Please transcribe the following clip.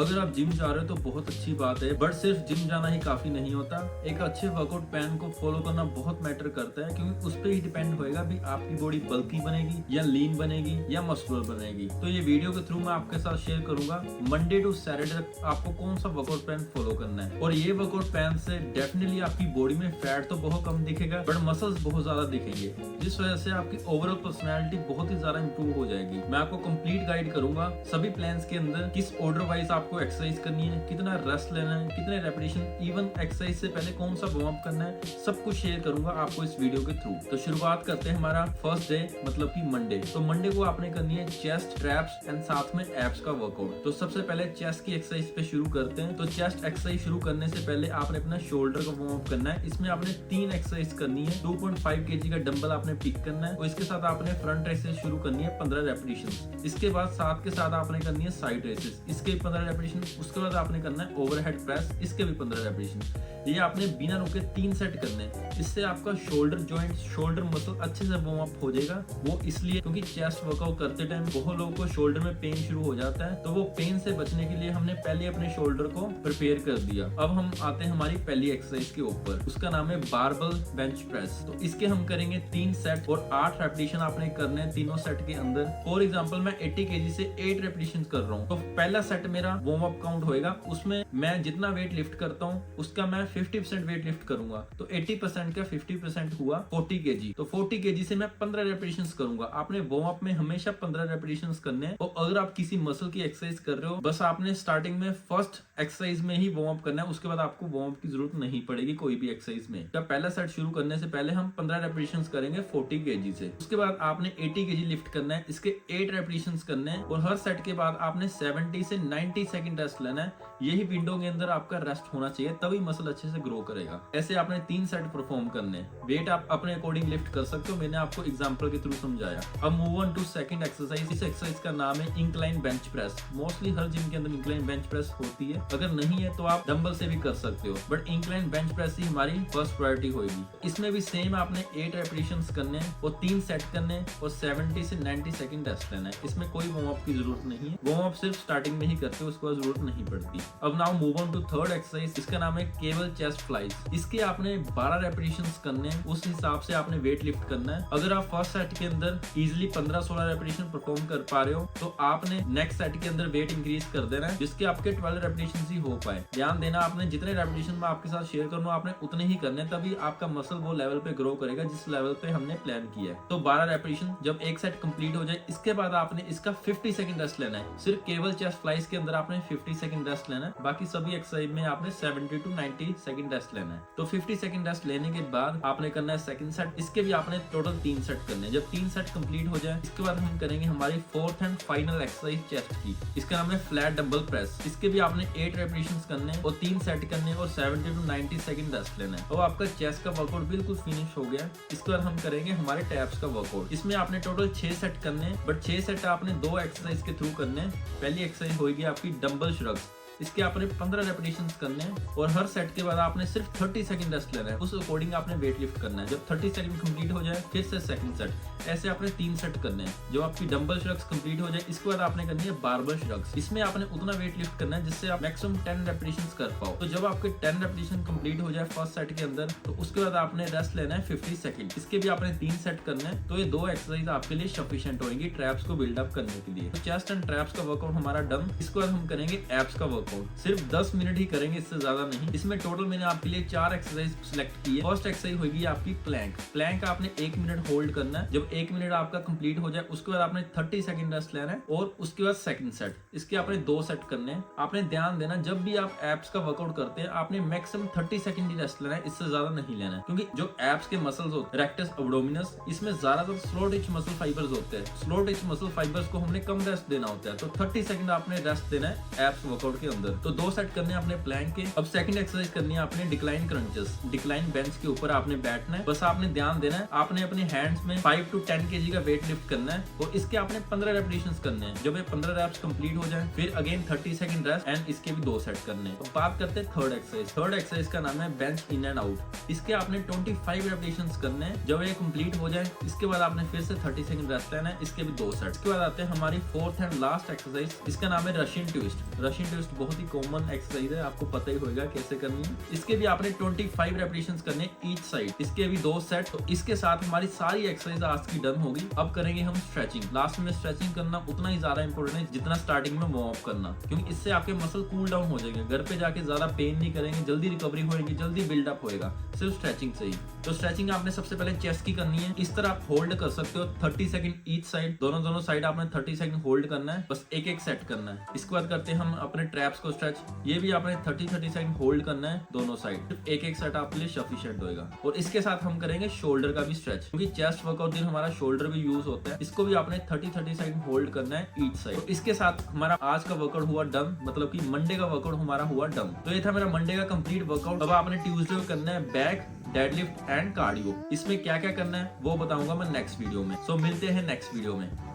अगर आप जिम जा रहे हो तो बहुत अच्छी बात है, बट सिर्फ जिम जाना ही काफी नहीं होता। एक अच्छे वर्कआउट प्लान को फॉलो करना बहुत मैटर करता है, क्योंकि उस पर ही डिपेंड होएगा भी आपकी बॉडी बल्की बनेगी या लीन बनेगी या मस्कुलर बनेगी। तो ये वीडियो के थ्रू मैं आपके साथ शेयर करूंगा मंडे टू सैटरडे आपको कौन सा वर्कआउट प्लान फॉलो करना है। और ये वर्कआउट प्लान से डेफिनेटली आपकी बॉडी में फैट तो बहुत कम दिखेगा, बट मसल्स बहुत ज्यादा दिखेंगे, जिस वजह से आपकी ओवरऑल पर्सनैलिटी बहुत ही ज्यादा इंप्रूव हो जाएगी। मैं आपको कंप्लीट गाइड करूंगा सभी प्लान्स के अंदर, किस ऑर्डर वाइज आपको एक्सरसाइज करनी है, कितना रेस्ट लेना है, कितने रेपिटेशन, इवन एक्सरसाइज से पहले कौन सा वार्म अप करना है, सब कुछ शेयर करूंगा आपको इस वीडियो के थ्रू। तो शुरुआत करते हैं हमारा फर्स्ट डे मतलब कि मंडे। तो मंडे को आपने करनी है चेस्ट, ट्रैप्स एंड साथ में एब्स का वर्कआउट। तो सबसे पहले चेस्ट की एक्सरसाइज पे शुरू करते हैं। तो चेस्ट एक्सरसाइज शुरू करने से पहले आपने अपना शोल्डर का वार्म अप करना है। इसमें आपने 3 एक्सरसाइज करनी है। 2.5 kg का डंबल आपने पिक करना है और इसके साथ आपने फ्रंट रेसेस शुरू करनी है 15 रेपिटेशन। इसके बाद साथ के साथ आपने करनी है साइड रेसेस, इसके 15 रेपिटेशन। उसके बाद आपने करना है ओवरहेड प्रेस, इसके भी 15 रेपिटेशन। ये आपने बिना रुके 3 सेट करने हैं। इससे आपका शोल्डर जॉइंट, शोल्डर मसल अच्छे से वार्म अप हो जाएगा। वो इसलिए क्योंकि चेस्ट वर्कआउट करते टाइम बहुत लोगों को शोल्डर में पेन शुरू हो जाता है, तो वो पेन से बचने के लिए हमने पहले अपने शोल्डर को प्रिपेयर कर दिया। अब हम आते हैं हमारी पहली एक्सरसाइज के ऊपर, उसका नाम है बारबल बेंच प्रेस। तो इसके हम करेंगे 3 सेट और 8 रेपिटेशन आपने करने हैं तीनों सेट के अंदर। फॉर एग्जांपल मैं 80 kg से 8 रेपिटेशन कर रहा हूँ, तो पहला सेट मेरा वार्म अप काउंट होएगा। उसमें मैं जितना वेट लिफ्ट करता हूँ उसका मैं 50% वेट लिफ्ट करूंगा। तो 80% का 50% हुआ 40 kg। तो 40 kg से मैं 15 रेपिटेशन करूंगा। आपने वार्म अप में हमेशा 15 रेपिटेशन करने हैं। और अगर आप किसी मसल की एक्सरसाइज कर रहे हो, बस आपने स्टार्टिंग में फर्स्ट एक्सरसाइज में ही वार्म अप करना है, उसके बाद आपको वार्म अप की जरूरत नहीं पड़ेगी कोई भी एक्सरसाइज में। जब पहला सेट शुरू करने से पहले हम 15 रेपिटेशन करेंगे 40 kg से। उसके बाद आपने 80 kg लिफ्ट करना है, इसके 8 रेपिटेशन करने हैं और हर सेट के बाद आपने 70 से 90 सेकंड रेस्ट लेना है। यही विंडो के अंदर आपका रेस्ट होना चाहिए, तभी मसल अच्छे से ग्रो करेगा। ऐसे आपने 3 सेट परफॉर्म करने हैं। वेट आप अपने अकॉर्डिंग लिफ्ट कर सकते हो, मैंने आपको एग्जांपल के थ्रू समझाया। अब move on to second exercise. इस एक्सरसाइज का नाम है इंक्लाइन बेंच प्रेस। मोस्टली हर जिम के अंदर इंक्लाइन बेंच प्रेस होती है, अगर नहीं है तो आप डंबल से भी कर सकते हो, बट इंक्लाइन बेंच प्रेस ही हमारी फर्स्ट प्रायोरिटी होगी। इसमें भी सेम आपने 8 रेपिटेशन करने हैं और 3 सेट करने हैं और 70 से 90 सेकंड रेस्ट लेना है। इसमें कोई वार्म अप की जरूरत नहीं है, वार्म अप सिर्फ स्टार्टिंग में ही करते हो, उसके बाद जरूरत नहीं पड़ती। अब now move on to third exercise. इसका नाम है केबल चेस्ट फ्लाइज। इसके आपने 12 रेपिटेशन करने हैं, उस हिसाब से आपने वेट लिफ्ट करना है। अगर आप फर्स्ट सेट के अंदर इजिली 15-16 रेपिटेशन परफॉर्म कर पा रहे हो, तो आपने नेक्स्ट सेट के अंदर वेट इंक्रीज कर देना है, जिसके आपके 12 रेपिटेशन ही हो पाए। ध्यान देना, आपने जितने रेपिटेशन मैं आपके साथ शेयर करूंगा आपने उतने ही करने, तभी आपका मसल वो लेवल पे ग्रो करेगा जिस लेवल पे हमने प्लान किया है। तो 12 रेपिटेशन जब एक सेट कंप्लीट हो जाए, इसके बाद आपने इसका 50 सेकंड रेस्ट लेना है। सिर्फ केबल चेस्ट फ्लाइज के अंदर आपने 50 सेकंड रेस्ट लेना है, बाकी सभी एक्सरसाइज में आपने 70 to 90 सेकंड रेस्ट लेना है। तो 50 सेकंड रेस्ट लेने के बाद आपने करना है सेकंड सेट। इसके भी आपने टोटल 3 सेट करने हैं। जब 3 सेट कंप्लीट हो जाए, इसके बाद हम करेंगे हमारी fourth and final exercise chest की। इसका नाम है फ्लैट डंबल प्रेस। इसके भी आपने 8 रेपिटेशन करने और 3 सेट करने और 70 to 90 सेकंड रेस्ट लेना है। तो आपका चेस्ट का वर्कआउट बिल्कुल फिनिश हो गया। इसके बाद हम करेंगे हमारे टैप्स का वर्कआउट। इसमें आपने टोटल 6 सेट करने हैं, बट 6 सेट आपने 2 एक्सरसाइज के थ्रू करने हैं। पहली एक्सरसाइज होगी आपकी डंबल श्रग्स। इसके आपने 15 रेपिटेशन करने हैं और हर सेट के बाद आपने सिर्फ 30 सेकंड रेस्ट लेना है, उस अकॉर्डिंग आपने वेट लिफ्ट करना है। जब 30 सेकंड कंप्लीट हो जाए, फिर से सेकंड सेट। ऐसे आपने 3 सेट करने हैं। जब आपकी डंबल श्रग्स कंप्लीट हो जाए, इसके बाद आपने करनी है बारबल श्रग्स। इसमें आपने उतना वेट लिफ्ट करना है जिससे आप मैक्सिमम 10 रेपिटेशन कर पाओ। तो जब आपके 10 रेपिटेशन कंप्लीट हो जाए फर्स्ट सेट के अंदर, तो उसके बाद आपने रेस्ट लेना है 50 सेकंड। इसके भी आपने 3 सेट करने हैं। तो ये 2 एक्सरसाइज आपके लिए सफिशिएंट होंगी ट्रैप्स को बिल्डअप करने के लिए। तो चेस्ट एंड ट्रैप्स का वर्कआउट हमारा डन। इसके बाद हम करेंगे एब्स का वर्कआउट। सिर्फ 10 मिनट ही करेंगे, इससे ज्यादा नहीं। इसमें टोटल मैंने आपके लिए 4 एक्सरसाइज सिलेक्ट की है। फर्स्ट एक्सरसाइज होगी आपकी प्लैंक। प्लैंक आपने 1 मिनट होल्ड करना है। जब 1 मिनट आपका कंप्लीट हो जाए, उसके बाद आपने 30 सेकंड रेस्ट लेना है और उसके बाद सेकंड सेट। इसके आपने 2 सेट करने हैं। आपने ध्यान देना, जब भी आप एब्स का वर्कआउट करते हैं, आपने मैक्सिमम 30 सेकंड ही रेस्ट लेना है, इससे ज्यादा नहीं लेना है। क्योंकि जो एब्स के मसल्स होते हैं, रेक्टस एब्डोमिनस, इसमें ज्यादातर स्लो टिच मसल फाइबर्स होते हैं। स्लो टिच मसल फाइबर्स को हमने कम रेस्ट देना होता है, तो 30 सेकंड आपने रेस्ट देना है एब्स वर्कआउट के अंदर। तो 2 सेट करने अपने प्लैंक के। अब सेकंड एक्सरसाइज करनी है आपने डिक्लाइन क्रंचेस। डिक्लाइन बेंच के ऊपर आपने बैठना है। बस आपने ध्यान देना है, आपने अपने हैंड्स में 5 to 10 kg का वेट लिफ्ट करना है और इसके आपने 15 रेपिटेशन करने हैं। जब ये 15 रेप्स कंप्लीट हो जाए, फिर अगेन 30 सेकंड रेस्ट एंड इसके भी 2 सेट करने हैं। तो बात करते हैं थर्ड एक्सरसाइज। थर्ड एक्सरसाइज का नाम है बेंच इन एंड आउट। इसके आपने 25 रेपिटेशन करने हैं। जब ये कंप्लीट हो जाए, इसके बाद आपने फिर से 30 सेकंड रेस्ट लेना है, इसके भी 2 सेट। इसके बाद आते हैं हमारी फोर्थ एंड लास्ट एक्सरसाइज। इसका नाम है रशियन ट्विस्ट। रशियन ट्विस्ट बहुत ही कॉमन एक्सरसाइज है, आपको पता ही होगा कैसे करनी है। इसके भी आपने 25 रेपिटेशंस करने ईच साइड, इसके भी 2 सेट। तो इसके साथ हमारी सारी एक्सरसाइज आज की डन होगी। अब करेंगे हम स्ट्रेचिंग। लास्ट में स्ट्रेचिंग करना उतना ही ज्यादा इंपॉर्टेंट है जितना स्टार्टिंग में वार्म अप करना, क्योंकि इससे आपके मसल कूल डाउन हो जाएंगे। घर पे जाके ज्यादा पेन नहीं करेंगे, जल्दी रिकवरी होगी, जल्दी बिल्डअप होएगा सिर्फ स्ट्रेचिंग से ही। तो स्ट्रेचिंग आपने सबसे पहले चेस्ट की करनी है। इस तरह आप होल्ड कर सकते हो 30 सेकंड ईच साइड, दोनों साइड आपने 30 सेकंड होल्ड करना है, बस एक सेट करना है। इसके बाद करते हैं हम अपने ट्रैप्स को स्ट्रेच, ये भी आपने 30 सेकंड होल्ड करना है दोनों साइड, एक सेट आपके लिए सफिशिएंट होएगा। और इसके साथ हम करेंगे शोल्डर का भी स्ट्रेच, क्योंकि चेस्ट वर्कआउट दिन हमारा शोल्डर भी यूज होता है। इसको भी आपने 30 सेकंड होल्ड करना है ईच साइड। तो इसके साथ हमारा आज का वर्कआउट हुआ डन, मतलब कि मंडे का वर्कआउट हमारा हुआ डन। तो ये था मेरा मंडे का कंप्लीट वर्कआउट। अब आपने ट्यूसडे को करना है बैक, डेडलिफ्ट एंड कार्डियो। इसमें क्या क्या करना है वो बताऊंगा मैं नेक्स्ट वीडियो में। सो मिलते हैं नेक्स्ट वीडियो में।